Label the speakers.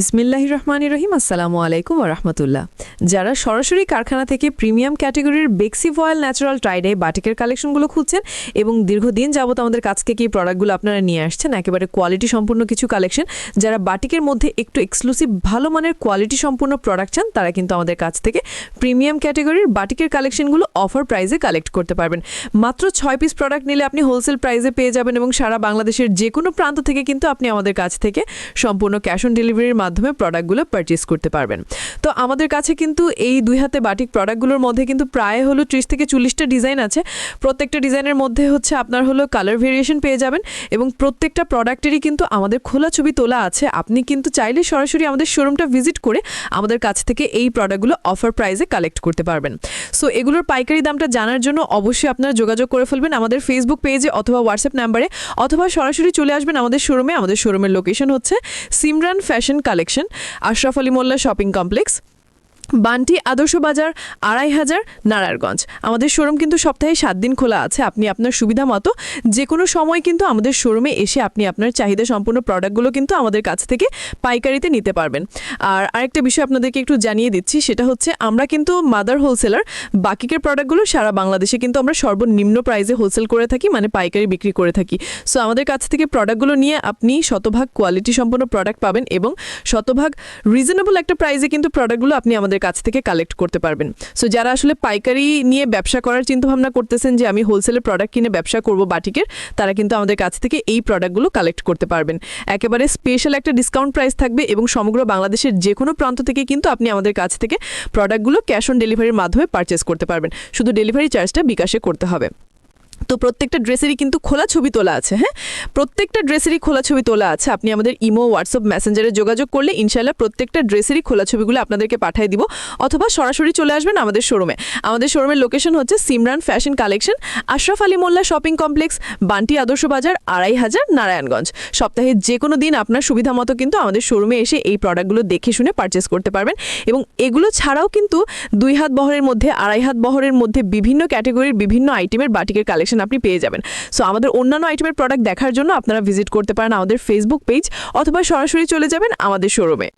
Speaker 1: বিসমিল্লাহির রহমানির রহিম। আসসালামু আলাইকুম ওয়া রাহমাতুল্লাহ। যারা সরাসরি কারখানা থেকে প্রিমিয়াম ক্যাটাগরির বেক্সি ভয়েল ন্যাচারাল টাইডে বাটিকের কালেকশনগুলো খুঁজছেন এবং দীর্ঘদিন যাবত আমাদের কাছ থেকে এই প্রোডাক্টগুলো আপনারা নিয়ে আসছেন, একেবারে কোয়ালিটি সম্পূর্ণ কিছু কালেকশন, যারা বাটিকের মধ্যে একটু এক্সক্লুসিভ ভালো মানের কোয়ালিটি সম্পূর্ণ প্রোডাক্ট চান তারা কিন্তু আমাদের কাছ থেকে প্রিমিয়াম ক্যাটাগরির বাটিকের কালেকশনগুলো অফার প্রাইসে কালেক্ট করতে পারবেন। মাত্র 6 পিস প্রোডাক্ট নিলে আপনি হোলসেল প্রাইসে পেয়ে যাবেন এবং সারা বাংলাদেশের যে কোনো প্রান্ত থেকে কিন্তু আপনি আমাদের কাছ থেকে সম্পূর্ণ ক্যাশ অন ডেলিভারির মাধ্যমে প্রোডাক্টগুলো পারচেজ করতে পারবেন। তো আমাদের কাছে কিন্তু এই দুই হাতে বাটিক প্রোডাক্টগুলোর মধ্যে কিন্তু প্রায় হলো 30 থেকে 40টা ডিজাইন আছে। প্রত্যেকটা ডিজাইনের মধ্যে হচ্ছে আপনার হলো কালার ভেরিয়েশন পেয়ে যাবেন এবং প্রত্যেকটা প্রোডাক্টেরই কিন্তু আমাদের খোলা ছবি তোলা আছে। আপনি কিন্তু চাইলে সরাসরি আমাদের শোরুমটা ভিজিট করে আমাদের কাছ থেকে এই প্রোডাক্টগুলো অফার প্রাইসে কালেক্ট করতে পারবেন। সো এগুলোর পাইকারি দামটা জানার জন্য অবশ্যই আপনারা যোগাযোগ করে ফেলবেন আমাদের ফেসবুক পেজে অথবা হোয়াটসঅ্যাপ নাম্বারে, অথবা সরাসরি চলে আসবেন আমাদের শোরুমে। আমাদের শোরুমের লোকেশন হচ্ছে Simran fashion collection, Ashraf Ali Molla shopping complex, Bunty আদর্শ বাজার, 2500 নারায়ণগঞ্জ। আমাদের শোরুম কিন্তু সপ্তাহে 7 দিন খোলা আছে। আপনি আপনার সুবিধা মতো যে কোনো সময় কিন্তু আমাদের শোরুমে এসে আপনি আপনার চাহিদা সম্পূর্ণ প্রোডাক্টগুলো কিন্তু আমাদের কাছ থেকে পাইকারিতে নিতে পারবেন। আর আরেকটা বিষয় আপনাদেরকে একটু জানিয়ে দিচ্ছি, সেটা হচ্ছে আমরা কিন্তু মাদার হোলসেলার। বাকিকের প্রোডাক্টগুলো সারা বাংলাদেশে কিন্তু আমরা সর্বনিম্ন প্রাইসে হোলসেল করে থাকি, মানে পাইকারি বিক্রি করে থাকি। সো আমাদের কাছ থেকে প্রোডাক্টগুলো নিয়ে আপনি শতভাগ কোয়ালিটি সম্পন্ন প্রোডাক্ট পাবেন এবং শতভাগ রিজনেবল একটা প্রাইসে কিন্তু প্রোডাক্টগুলো আপনি আমাদের কাছ থেকে কালেক্ট করতে পারবেন। সো যারা আসলে পাইকারি নিয়ে ব্যবসা করার চিন্তাভাবনা করতেছেন যে আমি হোলসেলের প্রোডাক্ট কিনে ব্যবসা করব বাটিকের, তারা কিন্তু আমাদের কাছ থেকে এই প্রোডাক্টগুলো কালেক্ট করতে পারবেন। একেবারে স্পেশাল একটা ডিসকাউন্ট প্রাইস থাকবে এবং সমগ্র বাংলাদেশের যে কোনো প্রান্ত থেকে কিন্তু আপনি আমাদের কাছ থেকে প্রোডাক্টগুলো ক্যাশ অন ডেলিভারির মাধ্যমে পারচেস করতে পারবেন। শুধু ডেলিভারি চার্জটা বিকাশে করতে হবে। তো প্রত্যেকটা ড্রেসেরই কিন্তু খোলা ছবি তোলা আছে। হ্যাঁ, প্রত্যেকটা ড্রেসেরই খোলা ছবি তোলা আছে। আপনি আমাদের ইমো, হোয়াটসঅ্যাপ, মেসেঞ্জারে যোগাযোগ করলে ইনশাআল্লাহ প্রত্যেকটা ড্রেসেরই খোলা ছবিগুলো আপনাদেরকে পাঠিয়ে দিব, অথবা সরাসরি চলে আসবেন আমাদের শোরুমে। আমাদের শোরুমের লোকেশন হচ্ছে Simran fashion collection, Ashraf Ali Molla shopping complex, Bunty আদর্শ বাজার, 2500 নারায়ণগঞ্জ। সপ্তাহে যে কোনো দিন আপনার সুবিধা মতো কিন্তু আমাদের শোরুমে এসে এই প্রোডাক্টগুলো দেখে শুনে পারচেস করতে পারবেন। এবং এগুলো ছাড়াও কিন্তু 2 হাত বহরের মধ্যে, 2.5 হাত বহরের মধ্যে বিভিন্ন ক্যাটাগরির বিভিন্ন আইটেমের বাটিকের কালেকশন আপনি পেয়ে যাবেন। সো আমাদের অন্যান্য আইটেমের প্রোডাক্ট দেখার জন্য আপনারা ভিজিট করতে পারেন আমাদের ফেসবুক পেজ, অথবা সরাসরি চলে যাবেন আমাদের শোরুমে।